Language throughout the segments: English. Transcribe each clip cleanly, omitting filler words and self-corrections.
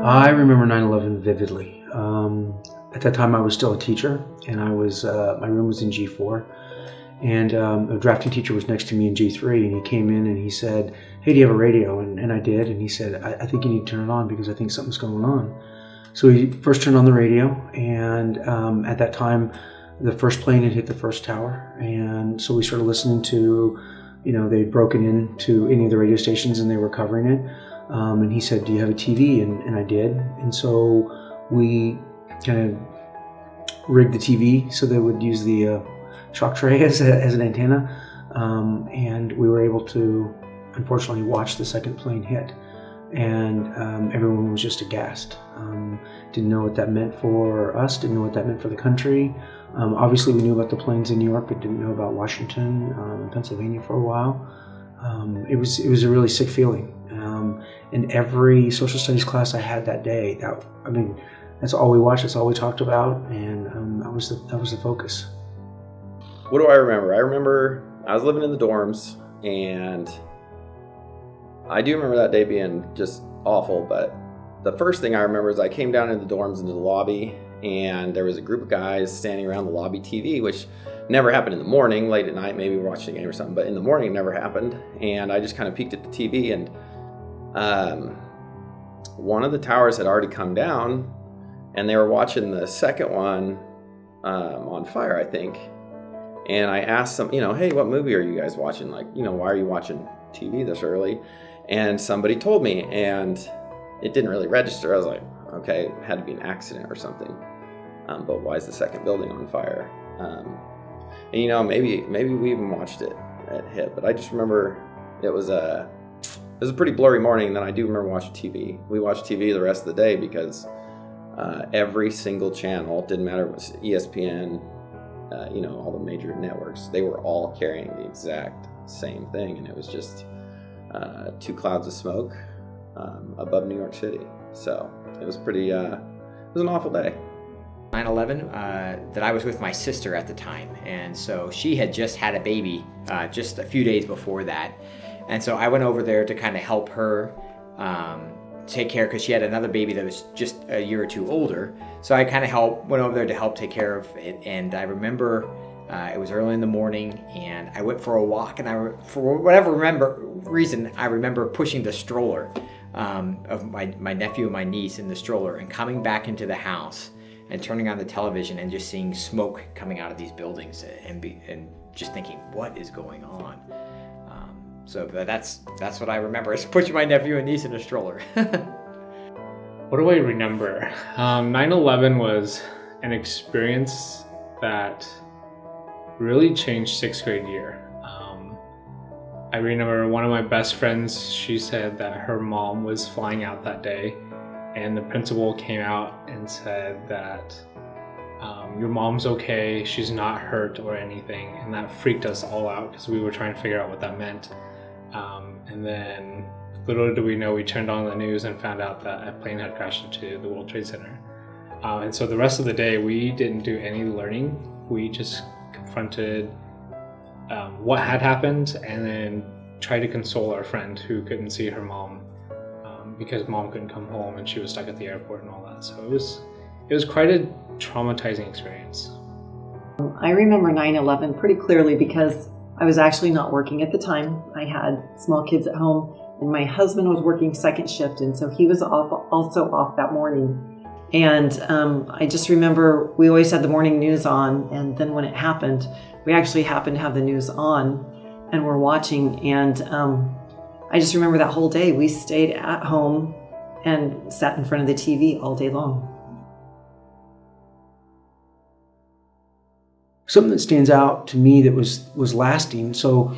I remember 9/11 vividly. At that time, I was still a teacher, and my room was in G4, and a drafting teacher was next to me in G3, and he came in and he said, "Hey, do you have a radio?" And I did, and he said, I think you need to turn it on because I think something's going on." So he first turned on the radio, and at that time, the first plane had hit the first tower, and so we started listening to, they'd broken into any of the radio stations and they were covering it. And he said, "Do you have a TV?" And I did. And so we kind of rigged the TV so they would use the shock tray as an antenna. And we were able to, unfortunately, watch the second plane hit. And everyone was just aghast. Didn't know what that meant for us, didn't know what that meant for the country. Obviously, we knew about the planes in New York, but didn't know about Washington and Pennsylvania for a while. It was a really sick feeling. In every social studies class I had that day, that's all we watched, that's all we talked about, and that was the focus. What do I remember? I remember I was living in the dorms, and I do remember that day being just awful, but the first thing I remember is I came down into the dorms into the lobby, and there was a group of guys standing around the lobby TV, which never happened in the morning. Late at night, maybe we were watching a game or something, but in the morning it never happened. And I just kind of peeked at the TV, and one of the towers had already come down, and they were watching the second one on fire, I think. And I asked them, "Hey, what movie are you guys watching? Why are you watching TV this early?" And somebody told me, and it didn't really register. I was like, okay, it had to be an accident or something. But why is the second building on fire? And maybe we even watched it at HIP, but I just remember it was a pretty blurry morning. And then I do remember watching TV. We watched TV the rest of the day because every single channel, didn't matter if it was ESPN, all the major networks, they were all carrying the exact same thing, and it was just two clouds of smoke above New York City. So it was it was an awful day. 9/11, that I was with my sister at the time, and so she had just had a baby just a few days before that, and so I went over there to kind of help her take care, because she had another baby that was just a year or two older. So I kind of went over there to help take care of it, and I remember it was early in the morning, and I went for a walk, and for whatever reason, I remember pushing the stroller of my nephew and my niece in the stroller, and coming back into the house and turning on the television and just seeing smoke coming out of these buildings, and just thinking, what is going on? So that's what I remember, is pushing my nephew and niece in a stroller. What do I remember? 9/11 was an experience that really changed sixth grade year. I remember one of my best friends, she said that her mom was flying out that day, and the principal came out and said that your mom's okay, she's not hurt or anything, and that freaked us all out because we were trying to figure out what that meant. And then little did we know, we turned on the news and found out that a plane had crashed into the World Trade Center. And so the rest of the day we didn't do any learning. We just confronted what had happened, and then tried to console our friend who couldn't see her mom because mom couldn't come home and she was stuck at the airport and all that. So it was quite a traumatizing experience. I remember 9/11 pretty clearly because I was actually not working at the time. I had small kids at home, and my husband was working second shift, and so he was also off that morning. And I just remember we always had the morning news on, and then when it happened, we actually happened to have the news on, and we're watching, and I just remember that whole day we stayed at home and sat in front of the TV all day long. Something that stands out to me that was lasting. So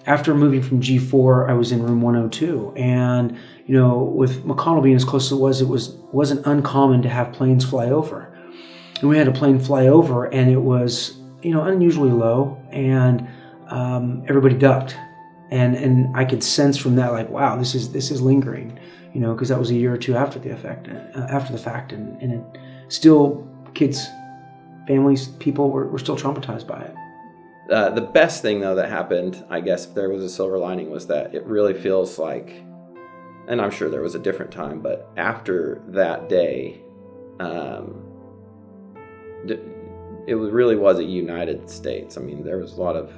after moving from G4, I was in room 102, and with McConnell being as close as it wasn't uncommon to have planes fly over. And we had a plane fly over, and it was unusually low, and everybody ducked, and I could sense from that, like, wow, this is lingering, because that was a year or two after the fact, and it still, kids, families, people were still traumatized by it. The best thing, though, that happened, I guess, if there was a silver lining, was that it really feels like and I'm sure there was a different time, but after that day, it really was a United States. I mean, there was a lot of,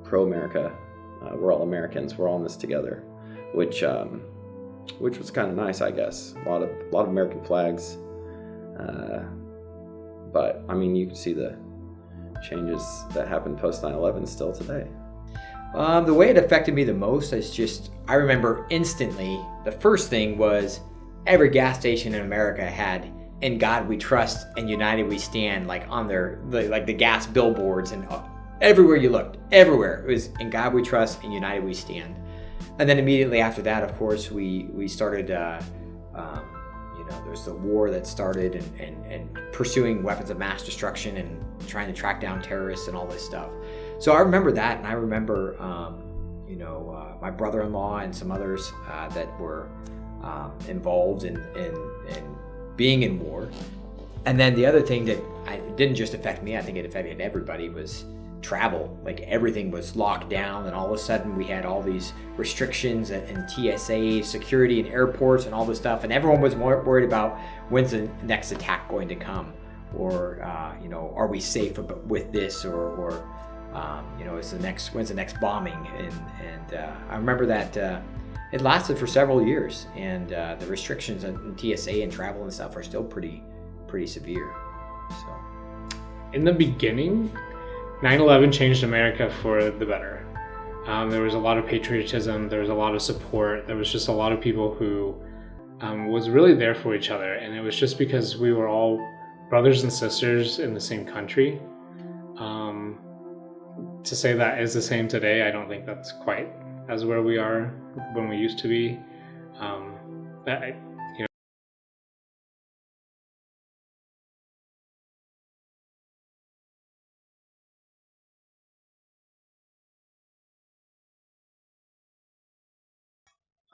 pro-America. We're all Americans. We're all in this together, which was kind of nice, I guess. A lot of American flags. But I mean, you can see the changes that happened post 9/11 still today. The way it affected me the most is just, I remember instantly, the first thing was every gas station in America had "In God We Trust" and "United We Stand" like on their, like the gas billboards, and everywhere you looked, everywhere it was "In God We Trust" and "United We Stand." And then immediately after that, of course, we started, there's the war that started and pursuing weapons of mass destruction and trying to track down terrorists and all this stuff. So I remember that, and I remember, my brother-in-law and some others that were involved in being in war. And then the other thing that didn't just affect me, I think it affected everybody, was travel. Like everything was locked down, and all of a sudden we had all these restrictions and TSA security and airports and all this stuff, and everyone was more worried about when's the next attack going to come, or are we safe with this, or when's the next bombing, and I remember that it lasted for several years, and the restrictions on TSA and travel and stuff are still pretty severe. So in the beginning, 9/11 changed America for the better. There was a lot of patriotism, there was a lot of support, there was just a lot of people who was really there for each other, and it was just because we were all brothers and sisters in the same country. To say that is the same today, I don't think that's quite as where we are when we used to be.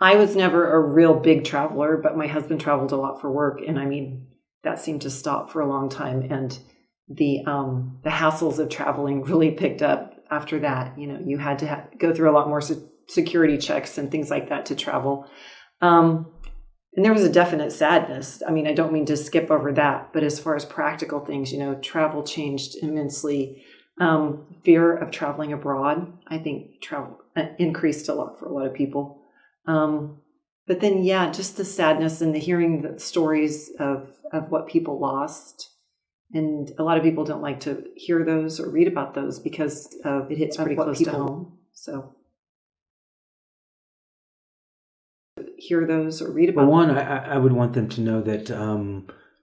I was never a real big traveler, but my husband traveled a lot for work, and I mean, that seemed to stop for a long time, and the hassles of traveling really picked up after that. You had to go through a lot more security checks and things like that to travel. And there was a definite sadness. I mean, I don't mean to skip over that, but as far as practical things, travel changed immensely. Fear of traveling abroad, I think travel increased a lot for a lot of people. But then, just the sadness and the hearing the stories of what people lost. And a lot of people don't like to hear those or read about those because it hits pretty close to home. So hear those or read about Well, them. one, I would want them to know that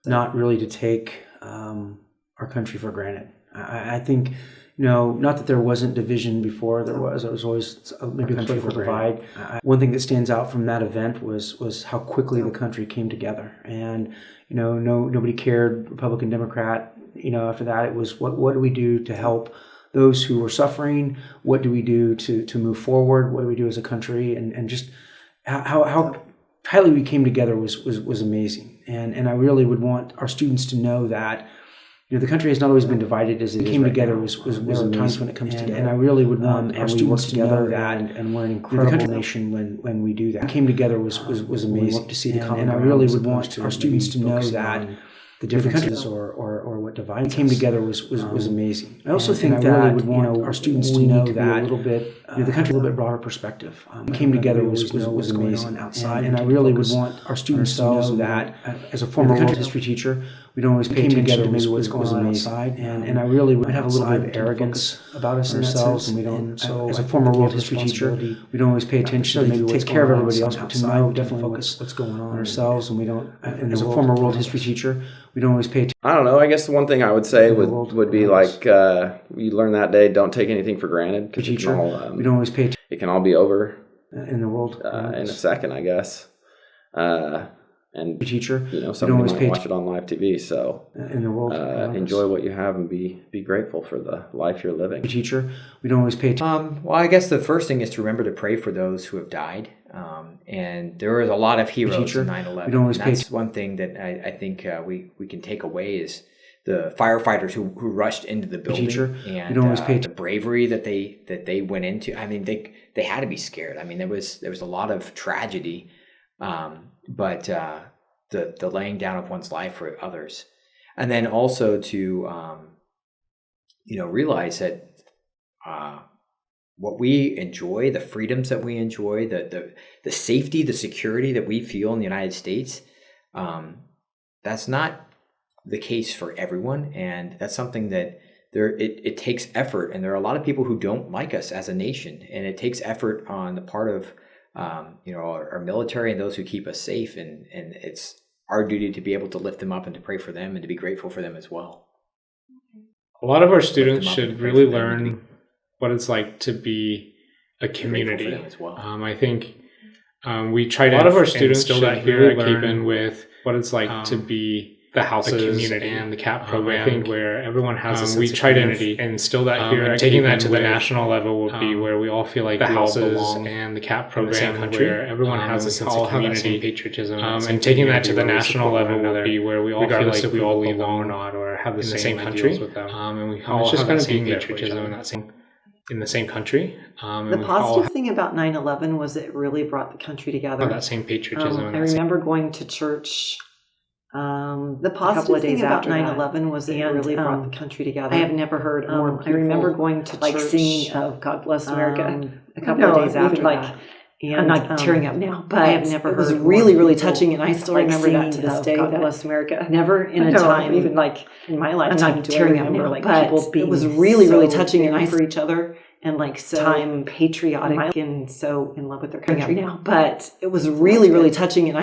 not really to take our country for granted. I think, not that there wasn't division before. There was always maybe a political divide. One thing that stands out from that event was how quickly the country came together, and nobody cared, Republican, Democrat. After that, it was what do we do to help those who were suffering? What do we do to move forward? What do we do as a country? And just how tightly we came together was amazing. And I really would want our students to know that. The country has not always been divided as it came together was amazing. Times when it comes together. And I really would want our students to know that, and we're an incredible nation when we do that. It came together was amazing. To see the common, and I really would want our students to know that the different countries or what divides came together was amazing. I also think that I really would want our students to know that a little bit the country a little bit broader perspective. It came together was amazing outside, and I really would want our students to know that as a former world history teacher, we don't always pay attention to maybe what's going on outside, and I really would have a little bit of arrogance about us ourselves, and we don't. So as a former world history teacher, we don't always pay attention to maybe what's take care of everybody else, but to know definitely what's going on ourselves, and we don't. And as a former world history teacher, we don't always pay attention. I don't know. I guess the one thing I would say would be like you learn that day. Don't take anything for granted. We don't always pay attention. It can all be over in the world in a second, I guess. And teacher, somebody might watch it on live TV. So in the world, enjoy what you have and be grateful for the life you're living. Teacher, we don't always pay attention. Well, I guess the first thing is to remember to pray for those who have died. And there was a lot of heroes in 9/11. That's one thing that I think we can take away is firefighters who rushed into the building Teacher, and you don't always pay the bravery that they went into. I mean, they had to be scared. I mean, there was a lot of tragedy, but the laying down of one's life for others, and then also to realize that what we enjoy, the freedoms that we enjoy, the safety, the security that we feel in the United States, that's not the case for everyone, and that's something that it takes effort, and there are a lot of people who don't like us as a nation, and it takes effort on the part of our military and those who keep us safe, and it's our duty to be able to lift them up and to pray for them and to be grateful for them as well. A lot of our students should really learn what it's like to be a community as well. I think we try to a lot of our students instill that here at Capen with what it's like to be the houses community and the CAP program. I think where everyone has a sense we try to instill that here. And taking that to the national level will be where we all feel like the houses and the CAP program, where everyone has a sense of community, patriotism, and taking that to the national level will be where we all feel like we all belong or not, or have the same country with them, and we all just have that same patriotism and that same in the same country. The positive thing about 9/11 was it really brought the country together. That same patriotism. I remember going to church. The positive thing about 9/11 was it really brought the country together. I have never heard more people. I remember going to church, singing of "God Bless America" a couple of days after that. And I'm not tearing up now, but I have never heard. It was really, really touching, and I still remember that to this day. God Bless America. Never in a time, even like in my lifetime, I'm not tearing up now. Like people being, it was really, really touching, and I for each other, and like so time patriotic and so in love with their country now. But it was really, really touching, and